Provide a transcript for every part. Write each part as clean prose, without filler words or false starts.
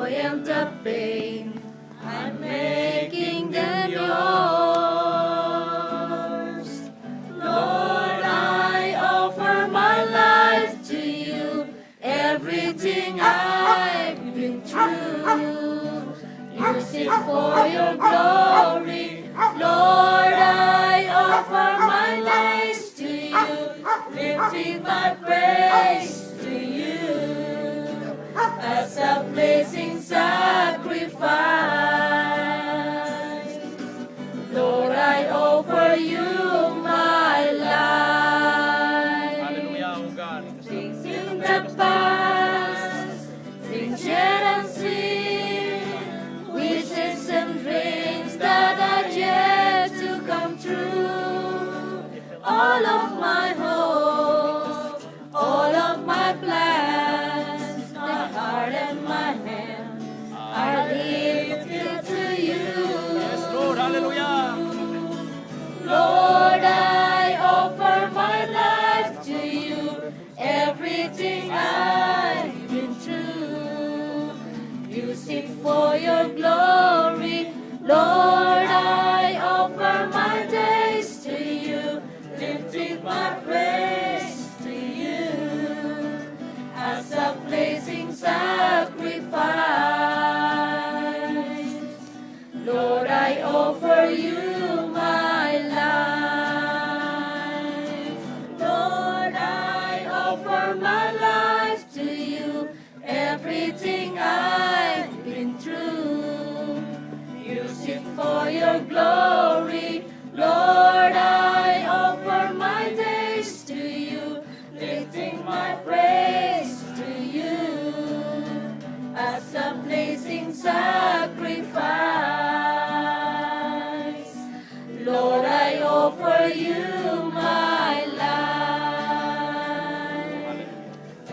joy and the pain, I'm making them yours. Lord, I offer my life to you, everything I've been through. Use it for your glory. Lord, I offer my days to you, lifting my praise to you as a blazing sacrifice. Lord, I offer you my life. Hallelujah, O God. Things in the past, things yet unseen, wishes and dreams that are yet to come true. All of my hopes, all of my plans, my heart and my hand are lifted to you. Yes, Lord. Hallelujah. Lord, I offer my life to you, everything I've been through. Use it for your glory. Lord, I offer my days to you, lifting my praise to you as a blazing sacrifice. Lord, I offer you my life. Lord, I offer my life to you, everything I've been through. Use it for your glory. Lord, I offer my days to you, lifting my praise to you as a blazing sacrifice. Lord, I offer you my life.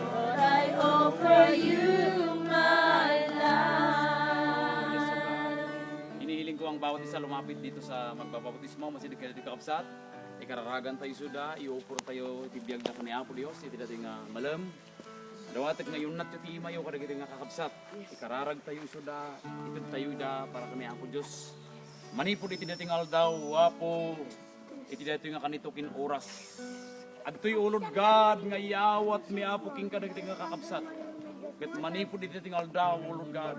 Lord, I offer you my life. Inihiling ko ang bawat isa lumapit dito sa magbabautismo, masinig kayo di kakabsat. Ikararagan tayo suda, iupuro tayo, itibiyag na kani Apo Dios, iti dating malam. Dawatek ngayon nat iti imayo kada kita nga kakabsat. Ikararag tayo suda, itid tayo da para kami Apo Dios. Manipod iti dating aldaw, Apo, iti dating nga kanitukin oras. Adtoy ulod God nga iawat mi Apo king kada kita nga kakabsat. Ket manipod iti dating aldaw, ulod God.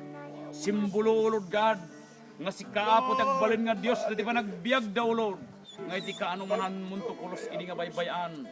Simbolo ulod God nga si Kaapo tagbalin nga Dios dati pa nagbiag daw ulod. Nga iti kaano manan munto kulos ini nga baybayan.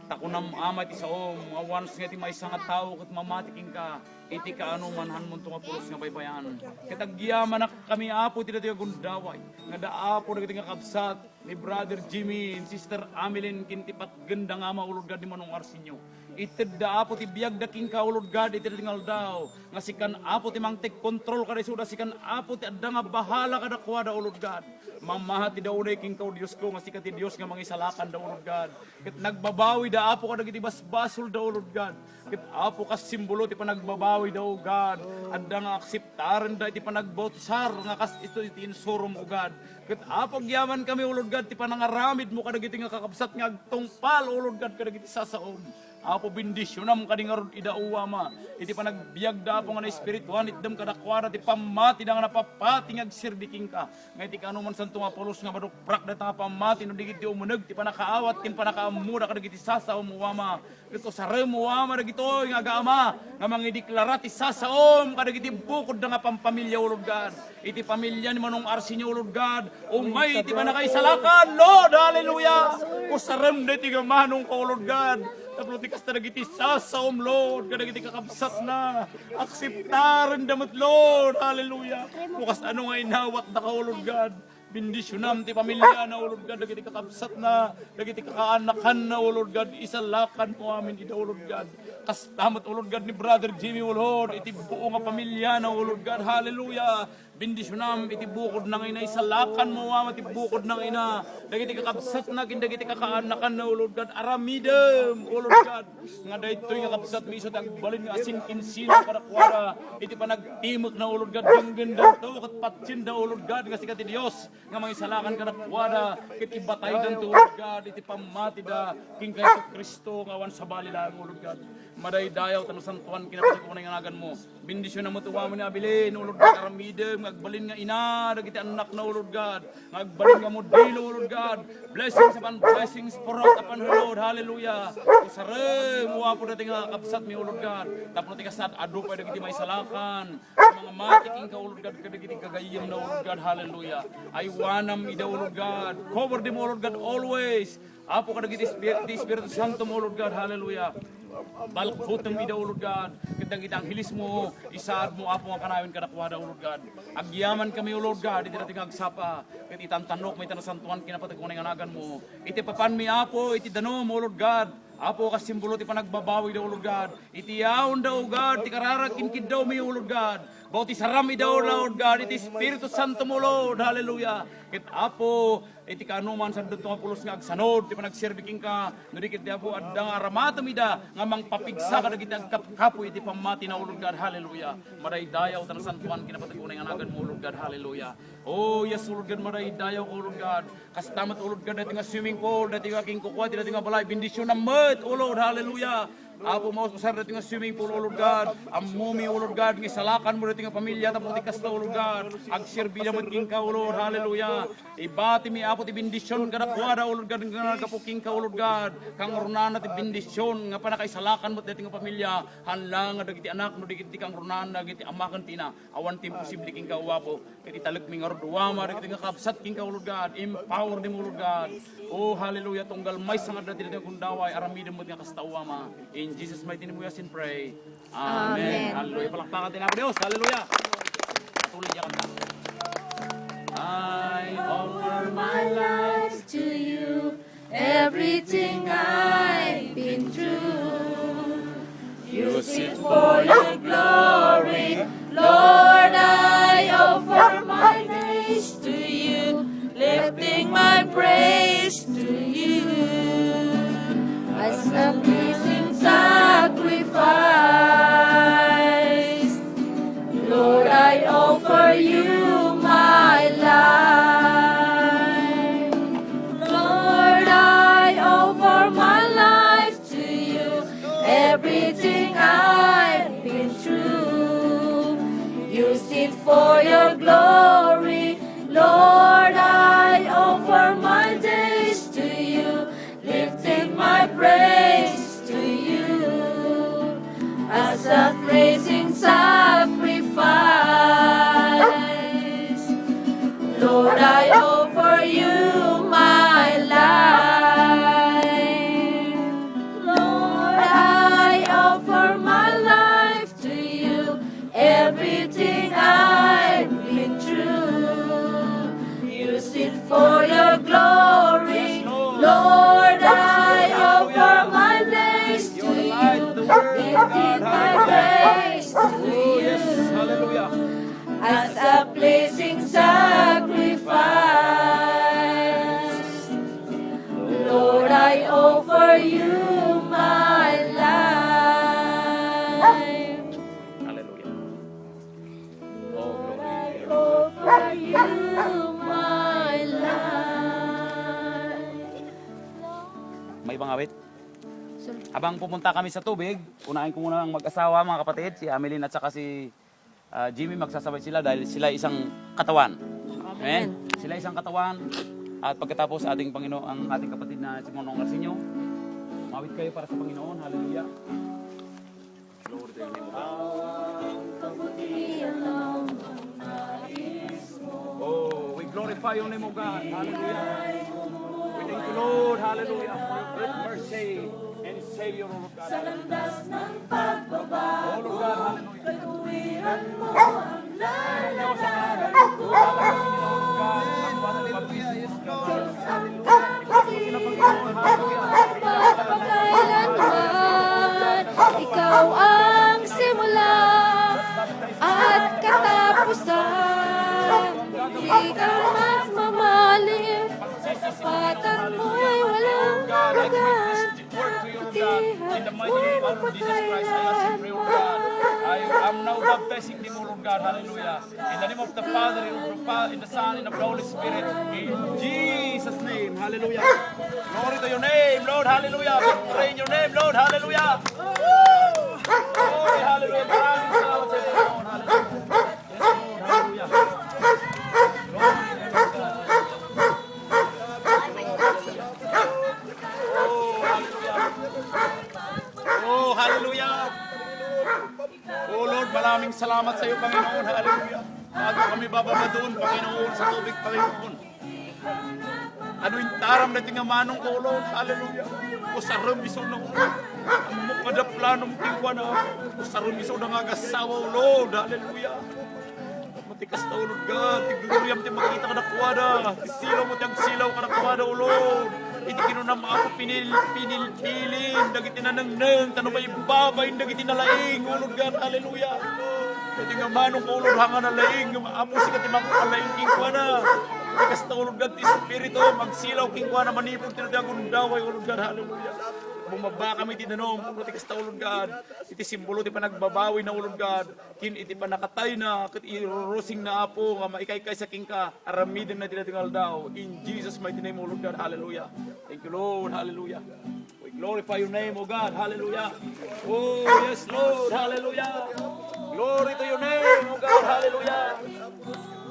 Takunam ama iti saom, nga once nga iti may nga tao ket mamatiking ka, iti kaano manhan munto nga pulos nga baybayan. Ketagyaman na kami Apo iti dati nga gundaway, nga daapo dagiti nga kabsat ni Brother Jimmy, Sister Ameline kintipat ganda nga maulod gad ni Manong Arsenio. Ited da Apo ti biag da king kaulod gad iti tingal daw, nga sikan Apo ti mang take control kada suda, sikan Apo ti adda nga bahala kada kuwa da ulod gad. Mamaha ti daw day king Diyos ko, nga sikat ti Dios nga mangisalakan da ulod gad. Ket nagbabawi da Apo kada giti basbasol da ulod gad. Ket Apo kas simbolo ti panagbabawi daw God. Adda nga akseptaren da iti panagbautisar nga kas ito iti insurum o God. Ket Apo gyaman kami ulod gad ti panangaramid mo kada giti nga kakabsat nga agtungpal ulod gad kada giti sasaom. Apo bendisyonam kadingarod idauwa ma. Iti panagbiag da Apo nga na espirituan itdem kadakwara ti pamati da nga napapati nga agsirdiking ka. Nga iti kano man santo nga pulos nga madukprak da nga pamati no digiti umuneg ti panakaawat kin panakaamuda kada giti sasaom uwama. Ito sarem uwama da gitoy nga gaama nga mangideklara ti sasaom kada giti bukod da nga pampamilya ulod God. Iti pamilya ni Manong Arsenio ulod God. Umay iti panakaisalakan Lord, hallelujah. Usarem da iti gamanong ka ulod God. Tapos ti kasta nagiti sasaom Lord, kada giti kakabsat na, akseptaren damot Lord, hallelujah. Bukas ano nga inawat na kaulod God, bendisyonam ti pamilya na ulod God, dagiti kakabsat na, dagiti kakaanakan na ulod God, isalakan mo amin ida ulod God. Kastamat ulod God ni Brother Jimmy ulod, iti buo nga pamilya na ulod God, hallelujah. Bendisyonam iti bukod ng ina, isalakan mo amin iti bukod ng ina, dagiti kakabsat na, dagiti kakaanakan na ulod God, aramidem ulod God, nga daytoy nga kabsat miso tagbalin nga asin kinsino kadakwara, iti panagtimok na ulod God, dinggen daw to, kat patsin daw ulod God, nga sikat ti Dios, nga mga isalakan ka nakwada, kit ibatay dan to, Lord God, iti pamati da, King Kristo Kristo, ngawan sa bali lang, Lord God. Madaydayaw, tanong santuan, kinapatay ko na yung anagan mo. Bindisyon na mo tuwa mo ni Abilin, Lord God, aramidem, ngagbalin nga ina, dagiti anak na, Lord God, ngagbalin nga modelo, Lord God, blessings upon blessings, porot upon her, Lord, hallelujah. Usare, muwa po natin nga kapsat mi, Lord God, tapos natin kasat, ado pa dagiti may salakan, mga matiking ka, Lord God, kadagiti kagayim na, Lord God, hallelujah. Ay wanam ida, Lord God, cover them, Lord God, always. Apo kadagiti Espiritu Santo mo, Lord God, hallelujah. Balkutang ida, Lord God, kitang hilis mo, isaad mo, apo nga kanawin kanakwada, Lord God. Agyaman kami, Lord God, iti nating agsapa, iti tantanok, may tanasantuan, kinapatag ko na yung anagan mo. Iti papan mi, apo, iti dano mo, Lord God. Apo kasimbolo ti panagbabawi daw, Lord God. Iti yaon daw, God, ti kararag kinkid daw mi, Lord God. Bauti sarami daw, Lord God, iti Espiritu Santo mo, Lord, hallelujah. Kit apo, iti kanuman sa dito nga pulos nga agsanod, ti panagserbiking ka, nurikit di apo, adang aramatamida, nga mang papigsa ka nagiti agkapo, iti pamati na, Lord God, hallelujah. Maraydayaw, tanang santuan, kinapatagunay nga nagan mo, Lord God, hallelujah. Oh, yes, Lord God, maraydayaw ko, Lord God. Kastamat, Lord God, dati nga swimming pool, dati nga king kukwat, dati nga balay, bindisyon na mat, oh Lord, hallelujah. Apo mo sa dati nga swimming pool, O Lord God. Amumi, O Lord God, ngisalakan mo dati nga pamilya, tapos tikas na, O Lord God. Agserbi na mo king ka, O Lord, hallelujah. Ibati mi, apo ti bindisyon, kadakwada, O Lord God, nga nagapuking ka, O Lord God. Kang runana ti bindisyon, nga panakaisalakan mo dati nga pamilya, hanlang, nga dagiti anak, no dagiti kang runana, dagiti amakan tina, awan ti imposible king ka, uwapo. Kiti talag mi nga roduama, dagiti nga kapsat king ka, O Lord God. Empower ni mo, Lord God. Oh, hallelujah, tunggal may sangad dati nga kundaway, aramidin mo nga kastawama. In Jesus' mighty name we ask and pray. Amen. Amen. Hallelujah. Palakpakan din namin Diyos. Hallelujah. Patuloy niya kanta. I offer my life To you, everything I've been through. Use it for your glory, Lord. I offer my days to you, lifting my praise to you as a pleasing sacrifice. Lord, I offer you my life. Lord, I offer my life to you, everything I've been through. Use it for your glory, Lord. I offer my days to you, lifting my praise to you as a praising sacrifice. Lord, I offer you my life. Lord, I offer my life to you, everything I've been through. Use it for your glory, Lord. I offer my days to you, lifting my praise to Oh, yes. you Hallelujah. as a pleasing sacrifice. Lord, I offer you my life. Hallelujah. Oh, glory. I offer you my life. May ibang awit? Habang pumunta kami sa tubig, unahin ko muna ang mag-asawa, mga kapatid, si Ameline at saka si Jimmy, magsasabay sila dahil sila isang katawan. Amen. Sila isang katawan. At pagkatapos ating Panginoon, ang ating kapatid na si Monong Arsenio, mawit kayo para sa Panginoon. Hallelujah. Glory to your name, God. Oh, we glorify your name, O God. Hallelujah. We thank you, Lord. Hallelujah. For your great mercy and Savior, O Lord God. Sa landas ng pagbabago, Oh, Lord God. Hallelujah. katuwiran mo ang lalarawan ko. Diyos ang kapatid, magpapakailanman. Ikaw ang simula at katapusan. Di ka magmamalim, kapatan mo'y walang hanggan. Pagtihan mo'y magpakailanman. I am now baptizing them, O Lord God. Hallelujah. In the name of the Father, in the Son, and of the Holy Spirit. In Jesus' name. Hallelujah. Glory to your name, Lord. Hallelujah. Pray in your name, Lord. Hallelujah. Glory, hallelujah. Maraming salamat sa iyo, Lord. Hallelujah. Yes, Lord. Hallelujah. Glory to you, God. Oh, hallelujah. Oh, hallelujah. Oh, Lord, maraming salamat sa iyo, Panginoon. Hallelujah. Bago kami bababa doon, Panginoon, sa tubig, Panginoon. Ano yung taram na tingamanong ko, Lord. Hallelujah. O sa ramiso na ulo. Ang mukadaplanong tingwa na. O sa ramiso na nga kasawa, Lord. Hallelujah. Matikas na, Lord God. Tiguriyam ti makita ka na kuwada. Tisilaw mo tiyang silaw ka na kuwada, O Lord. Iti kinunam ako pinilin. Dagiti na nang tanong may babay. Dagiti na laing, O Lord God. Hallelujah. Iti nga manong ko, Lord, hanga na laing. Apo si katimang ko laing king kuwada. Tikas na, O Lord God, ti Espiritu. Magsilaw king kuwada. Manipog tinatagong daway, O Lord God. Hallelujah. Bumaba kami tinanong, tikas na, O Lord God. Iti simbolo ti pa nagbabawi na, O Lord God. Kin iti pa nakatay na, kat irurusing na apo, nga maikaykay sa king ka, aramidin na tinatingal daw. In Jesus' mighty name, O Lord God. Hallelujah. Thank you, Lord. Hallelujah. We glorify your name, O God. Hallelujah. Oh, yes, Lord. Hallelujah. Glory to your name, O God. Hallelujah.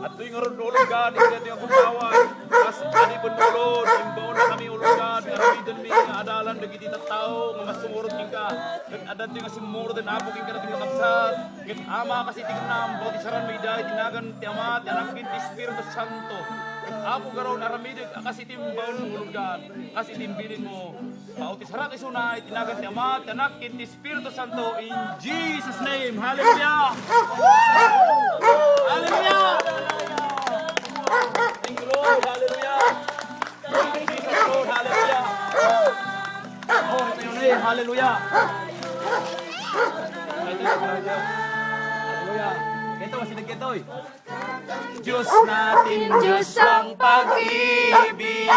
At tuwing aron, O Lord God, hindi natin ang kumaway. Mas anipon mo, Lord. Imbaon na kami, O Lord God. Karamidan mi nga adalan, nagiti na tao, nga masumurot king ka. Nag-adan ito nga simurot, and apo king ka natin makapsat. Kit ama kasi tignam, bauti saran may dahi, tinagan ti ama, ti anak kin ti Espiritu Santo. Apo garon aramidig, kasi timbaon mo, O Lord God. Kasi timbilin mo. Bauti saran isunay, tinagan ti ama, ti anak kin ti Espiritu Santo. In Jesus' name. Hallelujah. Hallelujah. Thank you, Lord. Hallelujah. Thank you, Jesus, Lord. Hallelujah. Glory to your name. Hallelujah. Hallelujah. Ito, sinagkitoy. Diyos natin, Diyos ang pag-ibig.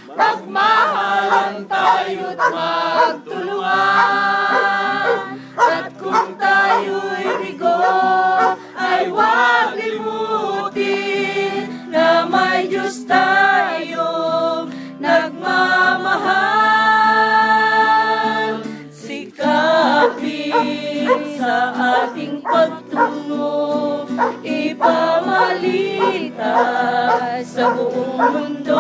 Magmahalan tayo't magtulungan. At kung tayo'y bigo, ay huwag limutin na may Diyos tayong nagmamahal. Sikapin sa ating pagtungo, ipamalita sa buong mundo.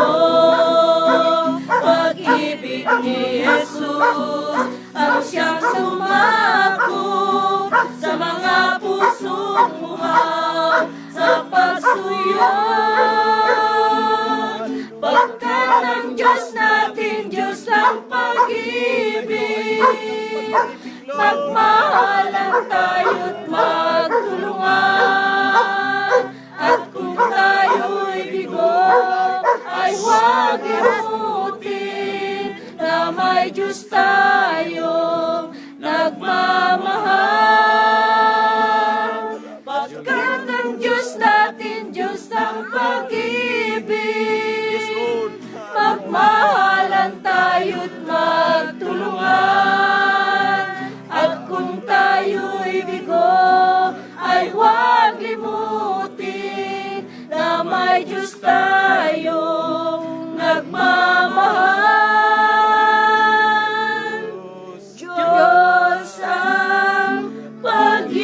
Pag-ibig ni Jesus ang siyang sumako sa mga pusong muhaw sa pagsuyo. Pagkat ang Diyos natin, Diyos ang pag-ibig. Magmahalan tayo't magtulungan. At kung tayo'y bigo, ay huwag limutin na may Diyos tayong nagmamahal. Pagkat ang Diyos natin, Diyos ang pag-ibig. Magmahalan tayo't magtulungan. At kung tayo'y bigo, ay huwag limutin na may Diyos tayong nagmamahal. Diyos ang pag-ibig.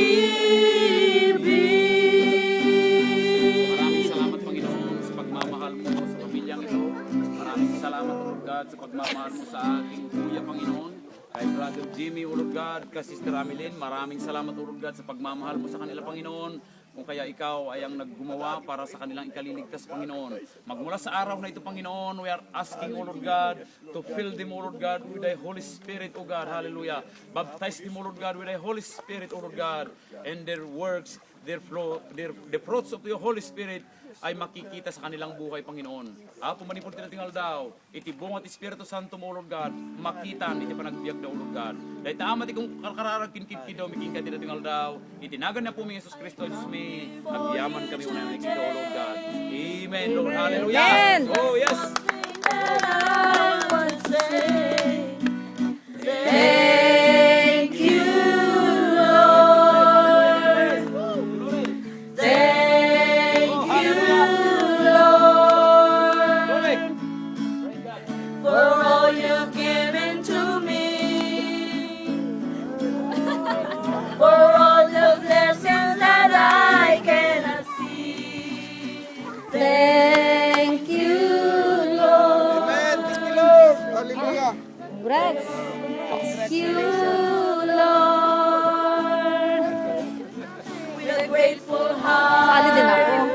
Maraming salamat, Panginoon, sa pagmamahal mo sa pamilyang ito. Maraming salamat, Lord God, sa pagmamahal mo sa aking kuya, Panginoon. Kay Brother Jimmy, O Lord God, kay Sister Ameline, maraming salamat, O Lord God, sa pagmamahal mo sa kanila, Panginoon. Kung kaya ikaw ay ang naggumawa para sa kanilang ikaliligtas, Panginoon. Magmula sa araw na ito, Panginoon, we are asking, O Lord God, to fill them, O Lord God, with Thy Holy Spirit, O God, hallelujah. Baptize them, O Lord God, with Thy Holy Spirit, O Lord God, and their works, the fruits of Your Holy Spirit ay makikita sa kanilang buhay, Panginoon. Apo manipul tinatingal daw, itibong at Espiritu Santo mo, Lord God, makitan, iti panagbiag daw, Lord God. Dahil taamat ikong karkararag kinkit daw, miking ka tinatingal daw, itinagan na po mi Jesus Kristo, Diyos mi, agyaman kami unang nakikita, O Lord God. Amen, Lord, hallelujah. Amen. Oh, yes. I would say, thank you, Lord. for all you've given to me, for all the blessings that I cannot see. Thank you, Lord. Amen. Thank you, Lord. Hallelujah. Congrats. Thank you, Lord. With a grateful heart. Sali din ako.